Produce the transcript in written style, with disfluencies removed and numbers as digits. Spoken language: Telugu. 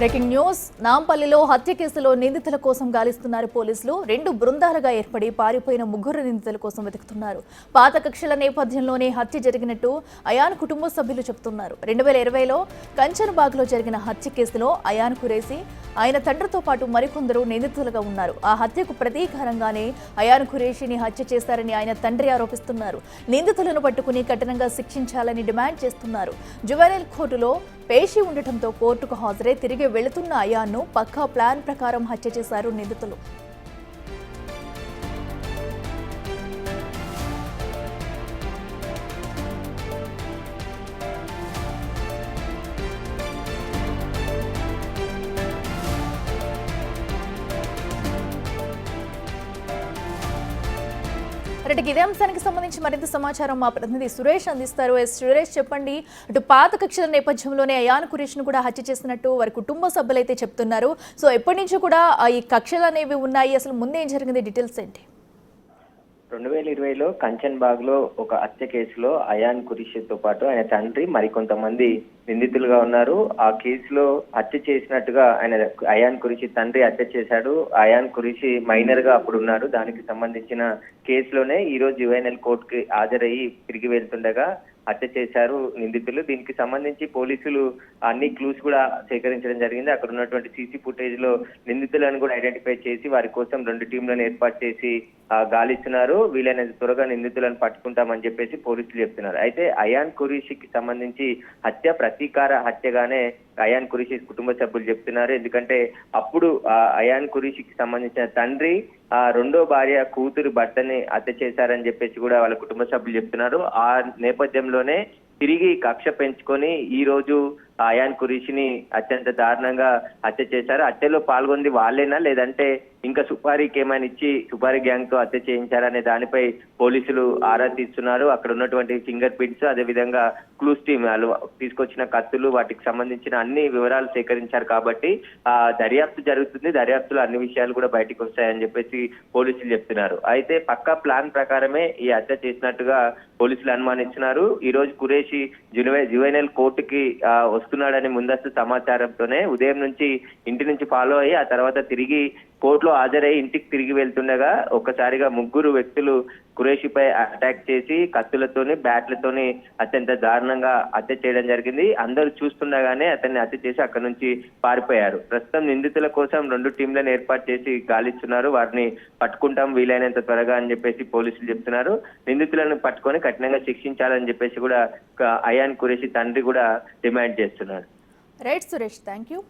Breaking news. నాంపల్లిలో హత్య కేసులో నిందితుల కోసం గాలిస్తున్నారు పోలీసులు. 2 బృందాలుగా ఏర్పడి పారిపోయిన 3 నిందితుల కోసం వెతుకుతున్నారు. పాత కక్షల నేపథ్యంలోనే హత్య జరిగినట్టు అయాన్ కుటుంబ సభ్యులు చెబుతున్నారు. 2020లో కంచన్బాగ్లో జరిగిన హత్య కేసులో అయాన్ ఖురేషీ, ఆయన తండ్రితో పాటు మరికొందరు నిందితులుగా ఉన్నారు. ఆ హత్యకు ప్రతీకారంగానే అయాన్ ఖురేషీని హత్య చేశారని ఆయన తండ్రి ఆరోపిస్తున్నారు. నిందితులను పట్టుకుని కఠినంగా శిక్షించాలని డిమాండ్ చేస్తున్నారు. జువెనైల్ కోర్టులో పేషీ ఉండటంతో కోర్టుకు హాజరై తిరిగి వెళుతున్న అయాన్ను పక్కా ప్లాన్ ప్రకారం హత్య చేశారు నిందితులు. ఇదే అంశానికి సంబంధించి మరింత సమాచారం మా ప్రతినిధి సురేష్ అందిస్తారు. సురేష్, చెప్పండి. ఇటు పాత కక్షల నేపథ్యంలోనే అయాన్ ఖురేషీని కూడా హత్య చేసినట్టు వారి కుటుంబ సభ్యులైతే చెప్తున్నారు. సో ఎప్పటి నుంచి కూడా ఈ కక్షలు అనేవి ఉన్నాయి, అసలు ముందేం జరిగింది, డీటెయిల్స్ ఏంటి? 2020లో కంచన్బాగ్లో ఒక హత్య కేసులో అయాన్ ఖురేషీతో పాటు ఆయన తండ్రి మరికొంతమంది నిందితులుగా ఉన్నారు. ఆ కేసులో హత్య చేసినట్టుగా అయాన్ ఖురేషీ తండ్రి హత్య చేశాడు. అయాన్ ఖురేషీ మైనర్ గా అప్పుడు ఉన్నారు. దానికి సంబంధించిన కేసులోనే ఈ రోజు జువెనైల్ కోర్టుకి హాజరయ్యి తిరిగి వెళ్తుండగా హత్య చేశారు నిందితులు. దీనికి సంబంధించి పోలీసులు అన్ని క్లూస్ కూడా సేకరించడం జరిగింది. అక్కడ ఉన్నటువంటి సీసీ ఫుటేజ్ లో నిందితులను కూడా ఐడెంటిఫై చేసి వారి కోసం 2 టీంలను ఏర్పాటు చేసి గాలిస్తున్నారు. వీలైనంత త్వరగా నిందితులను పట్టుకుంటామని చెప్పేసి పోలీసులు చెప్తున్నారు. అయితే అయాన్ ఖురేషీకి సంబంధించి హత్య ప్రతీకార హత్యగానే అయాన్ ఖురేషీ కుటుంబ సభ్యులు చెప్తున్నారు. ఎందుకంటే అప్పుడు అయాన్ ఖురేషీకి సంబంధించిన తండ్రి రెండో భార్య కూతురు భర్తని హత్య చేశారని చెప్పేసి కూడా వాళ్ళ కుటుంబ సభ్యులు చెప్తున్నారు. ఆ నేపథ్యంలోనే తిరిగి కక్ష పెంచుకొని ఈ రోజు అయాన్ ఖురేషీని అత్యంత దారుణంగా హత్య చేశారు. హత్యలో పాల్గొంది వాళ్ళేనా, లేదంటే ఇంకా సుపారీకి ఏమైనా ఇచ్చి సుపారీ గ్యాంగ్ తో హత్య చేయించారనే దానిపై పోలీసులు ఆరా తీస్తున్నారు. అక్కడ ఉన్నటువంటి ఫింగర్ ప్రింట్స్, అదే విధంగా క్లూస్ టీమ్ వాళ్ళు తీసుకొచ్చిన కత్తులు, వాటికి సంబంధించిన అన్ని వివరాలు సేకరించారు. కాబట్టి దర్యాప్తు జరుగుతుంది. దర్యాప్తులో అన్ని విషయాలు కూడా బయటకు వస్తాయని చెప్పేసి పోలీసులు చెప్తున్నారు. అయితే పక్కా ప్లాన్ ప్రకారమే ఈ హత్య చేసినట్టుగా పోలీసులు అనుమానిస్తున్నారు. ఈ రోజు ఖురేషీ జువెనైల్ కోర్టుకి వస్తున్నాడని ముందస్తు సమాచారంతోనే ఉదయం నుంచి ఇంటి నుంచి ఫాలో అయ్యి ఆ తర్వాత తిరిగి కోర్టులో హాజరై ఇంటికి తిరిగి వెళ్తుండగా ఒక్కసారిగా 3 వ్యక్తులు ఖురేషీపై అటాక్ చేసి కత్తులతోని బ్యాట్లతోని అత్యంత దారుణంగా హత్య చేయడం జరిగింది. అందరూ చూస్తుండగానే అతన్ని హత్య చేసి అక్కడి నుంచి పారిపోయారు. ప్రస్తుతం నిందితుల కోసం 2 టీంలను ఏర్పాటు చేసి గాలిస్తున్నారు. వారిని పట్టుకుంటాం వీలైనంత త్వరగా అని చెప్పేసి పోలీసులు చెప్తున్నారు. నిందితులను పట్టుకొని కఠినంగా శిక్షించాలని చెప్పేసి కూడా అయాన్ ఖురేషీ తండ్రి కూడా డిమాండ్ చేస్తున్నారు. Right Suresh, thank you.